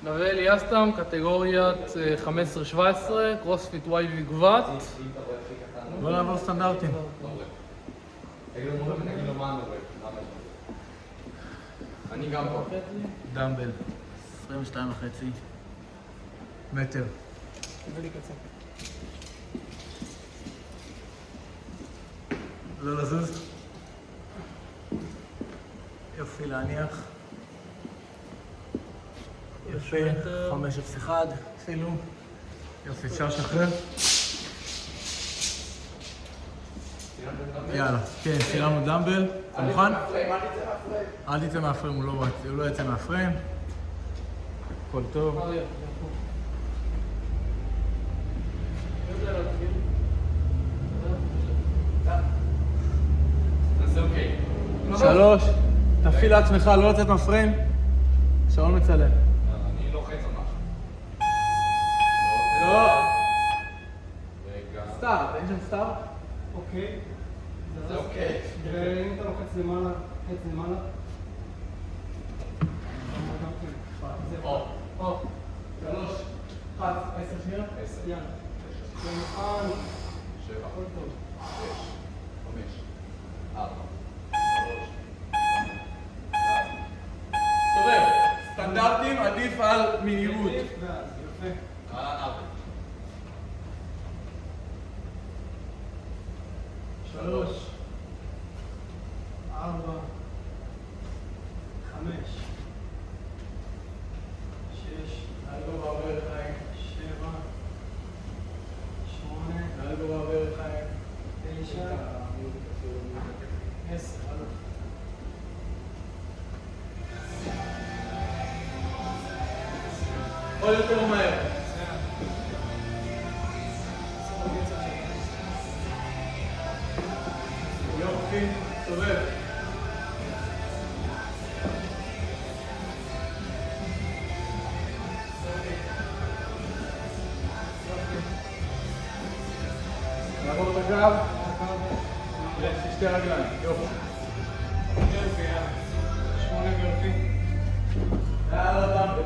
נבל יסטם, קטגוריית 15-17, קרוספיט וואי וגבת. בוא נעבור סטנדרטים. אני גם פה. דמבל. 22.5 מטר. לא לזוז. יופי, להניח. יפה, 5.1 אפילו. יופי, אפשר לשחרר? יאללה, כן, סיימנו דמבל. אתה מוכן? אל תצא מהפריים, הוא לא יצא מהפריים. הכל טוב. שלוש, תפעיל לעצמך, לא לצאת מהפריים. שעון מצלם. אני לוחץ על משהו. לא. סטארט, אין שם סטארט? אוקיי. זה אוקיי. ואם אתה לוחץ למעלה, חץ למעלה. או. 3, 1, 10 שניות. 10. יאללה. ומוכן. 7. הכל טוב. 6. 5. 4. 3. סובב. סטנדרטים עדיף על מהירות. ואז, יפה. ארבע. 3, 4, 5, 6, 7, 8, 9, 10. עוד יותר מהר. יופי, סובב. לעבור את הגב, שתי רגליים, יופי. גרפי, יאללה. 8 גרפי. יאללה דמבל.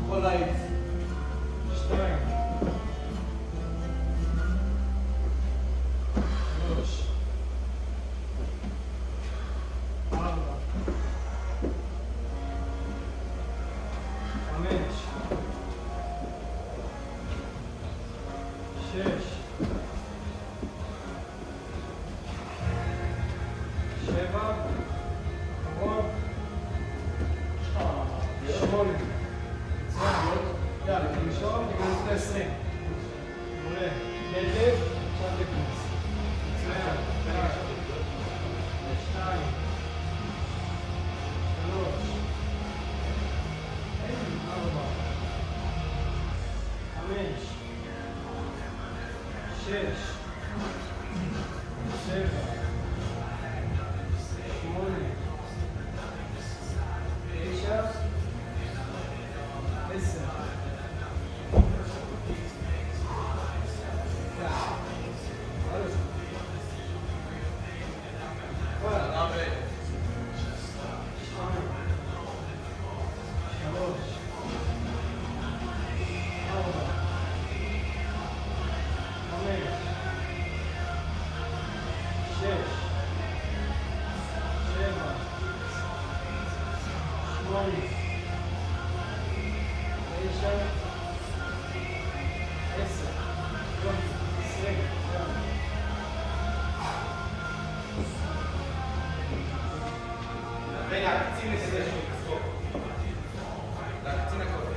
יכול להעיץ. 2, 3, 4, 5, 6, 7, אחרון, 8. יאללה, תנשום, תיכנס ל-20. מעולה. דלת, עכשיו תיכנס. מצוין. 2, 3, 4, 5, 6, 7, 8, 9, 10. להקצין את זה שוב. להקצין הכל.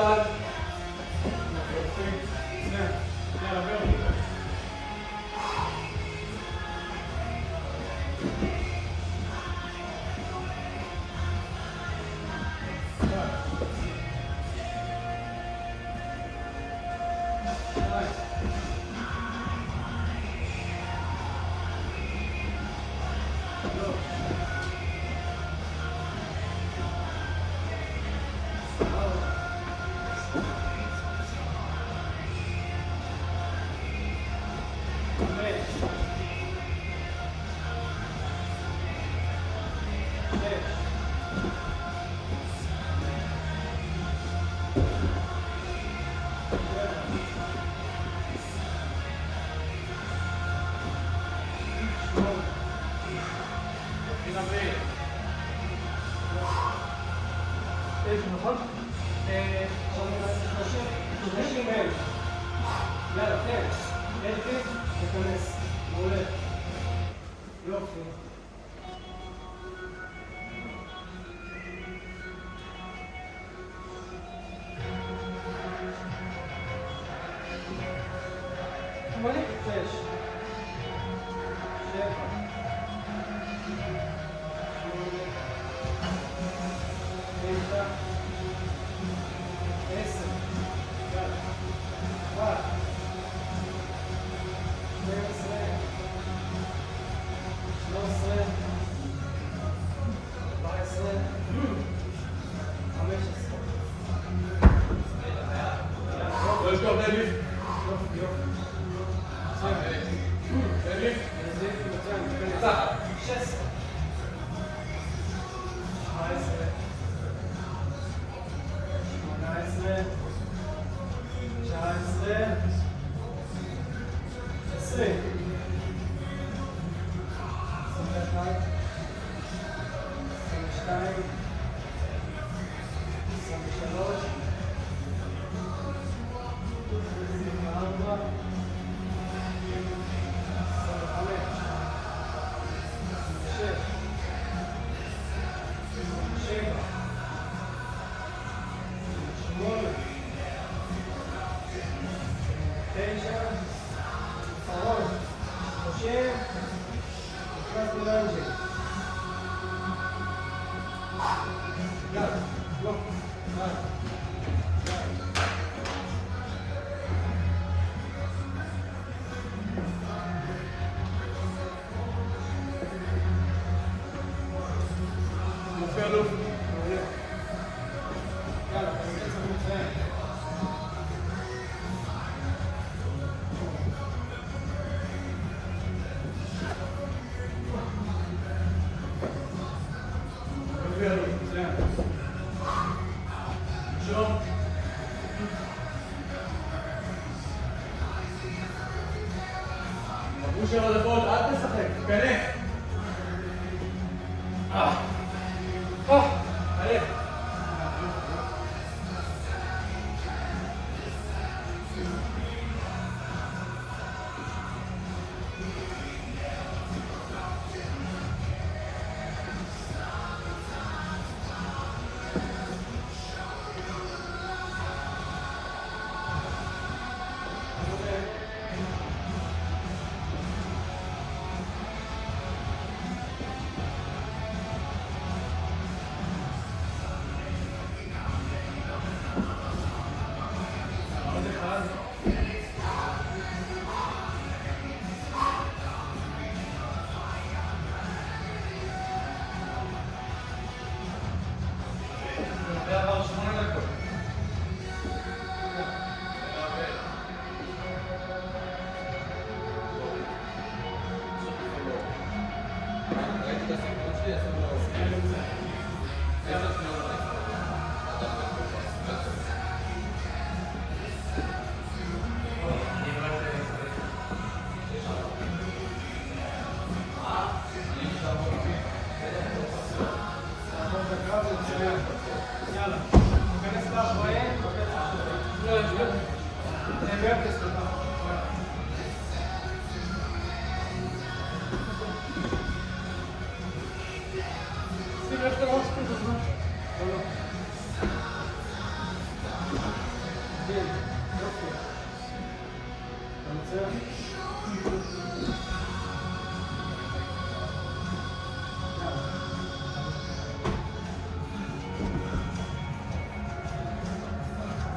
צד. יופי. מצוין. יאללה, ורטיקל. נכון? 30 מהם. יאללה, כן. אלפי, תכנס. מעולה. יופי. שמונה, 6. 7. 9. 10. יאללה. 1. 12. 13. 14. 15. לא לשכוח דליף. יופי, יופי. דליף. מצוין, 16. 17. 18. 19. 20. 21. 22. 23. 24. יופי אלוף. יאללה, תמיד צריך מצוין. יופי אלוף. מצוין. שום. עברו 7 דקות, אל תשחק, תיכנס. הלך. עוד אחד. זה עבר 8 דקות. ראיתי את הסרטון שלי, עשו לו 10 שניות. נעבור דקה ומצוין. יאללה, ניכנס ל-40. לא, יש לי. באפס, תודה. שים לב שאתה לא מספיק בזמן. לא, לא. מצוין.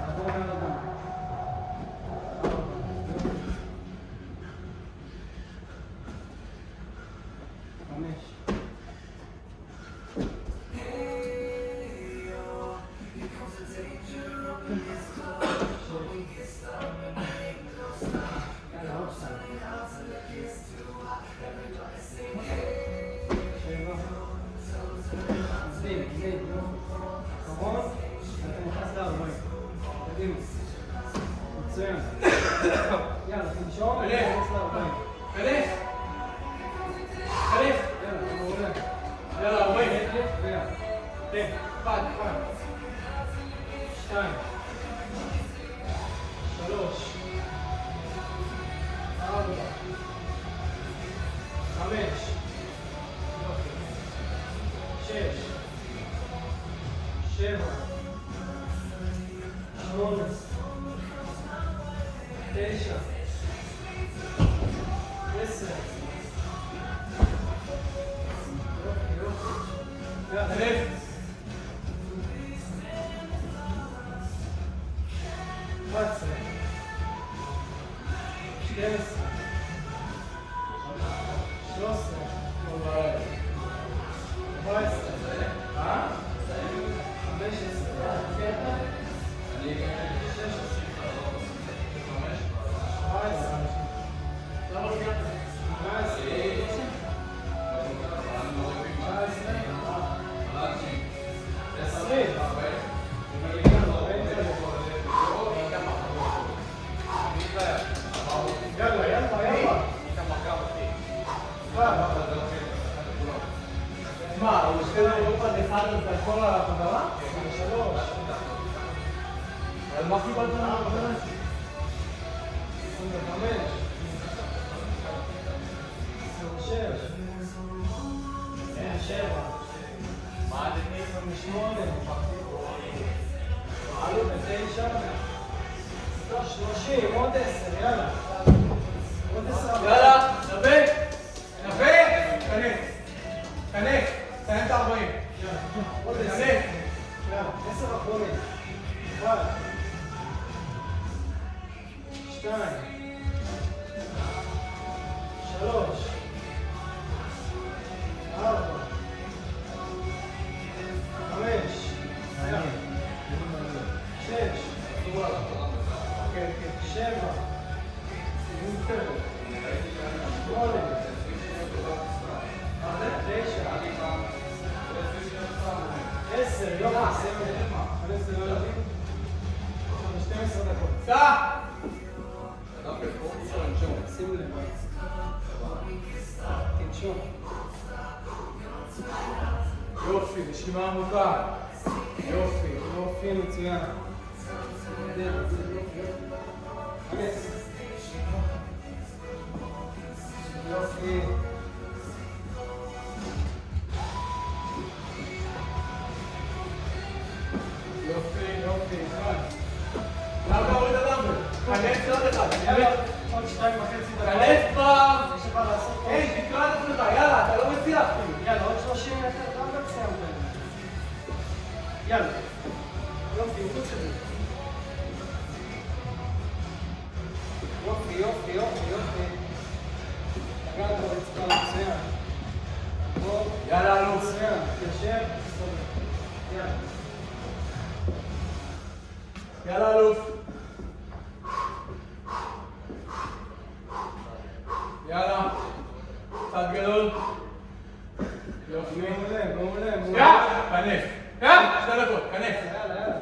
נעבור מהאדם. 5. יאללה, תנשום, נכנס ל-40. כנס! כנס! יאללה, אתה מעולה. יאללה, 40. ויאללה. תן. 1, 2. 3. 4. 5. 6. 7. 8. 9. 10. יאללה. כנס! 11. 12. 13. 14. יאללה, יאללה, יאללה. מה, הוא שתי דקות עד אחד את כל החזרה? 3. על מה קיבלת מהחזרה? 25. 26. 27. 28. 29. 30. עוד 10, יאללה. עוד 10. יאללה, נווה! נווה! כנס! כנס! תסיים את ה-40. עוד 10. כנס! יאללה, 10 אחרונים. 1. 2. 3. 4. 5. 6. 7. 8. 9. 10. יופי, סיים. 15 ילדים. 12 דקות. סע! שימו לב. תנשום. יופי, נשימה עמוקה. יופי. יופי, מצוין. כנס. יופי. יופי, יופי. למה הוריד את הדמבל? כנס עוד אחד. יאללה, עוד 2.5 דקות. כנס כבר! יש לך לעשות עוד. היי, תקרא את עצמך, יאללה, אתה לא מצליח. יאללה, עוד 30 מטר, גם סיימת. יאללה. יופי, חוץ את זה. יופי, יופי, יופי, יופי. תגעת ברצפה, מצוין. בוא. יאללה, אלוף. מצוין. תתיישב, תסתובב. יאללה. יאללה, אלוף. יאללה. צד גדול. יופי. מעולה, מעולה, מעולה. כנס. שתי דקות, כנס. יאללה, יאללה.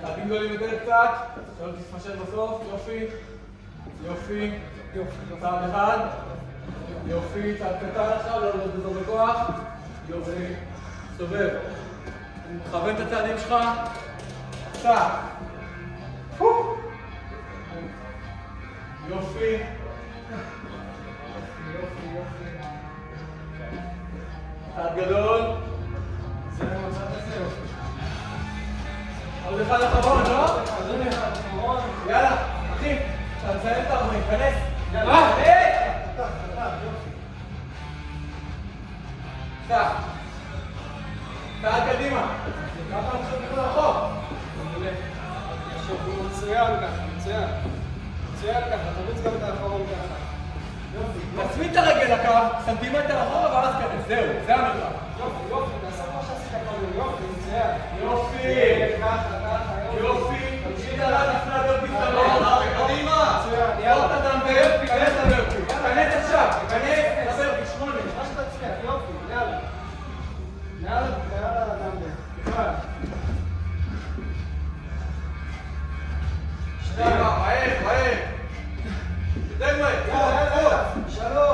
צעדים גדולים יותר קצת, שלא תתפשט בסוף, יופי. יופי. יופי. צעד אחד. יופי, צעד קטן עכשיו, לא לבזבז אותו בכוח. יופי. סובב. מכוון את הצעדים שלך. צעד. יופי. יופי, יופי. צעד גדול. זה המצב הזה, יופי. עוד אחד אחרון, לא? עוד אחד אחרון. יאללה, אחי, תסיים את ה-40, כנס. יאללה. כנס! פתח, יופי. פתח. צעד קדימה. ככה עכשיו בכלל רחוק. מעולה. עכשיו הוא מצוין ככה, מצוין. מצוין ככה, תרוץ גם את האחרון ככה. יופי. תצמיד את הרגל לקו, סנטימטר אחורה ואז כנס. זהו, זה המרחב. יופי, יופי, תעשה כמו שעשית קודם, יופי, מצוין. יופי. ככה, יופי. תמשיך עליו לפני הדרבי סלון. קדימה! מצוין, יאללה. יאללה. את הדמבל, כנס לדרבי. כנס עכשיו. כנס לדרבי. 8. מה שתצליח, יופי, יאללה. יאללה, דמבל. בכלל. מהר, מהר. יותר מהר. יאללה, 3,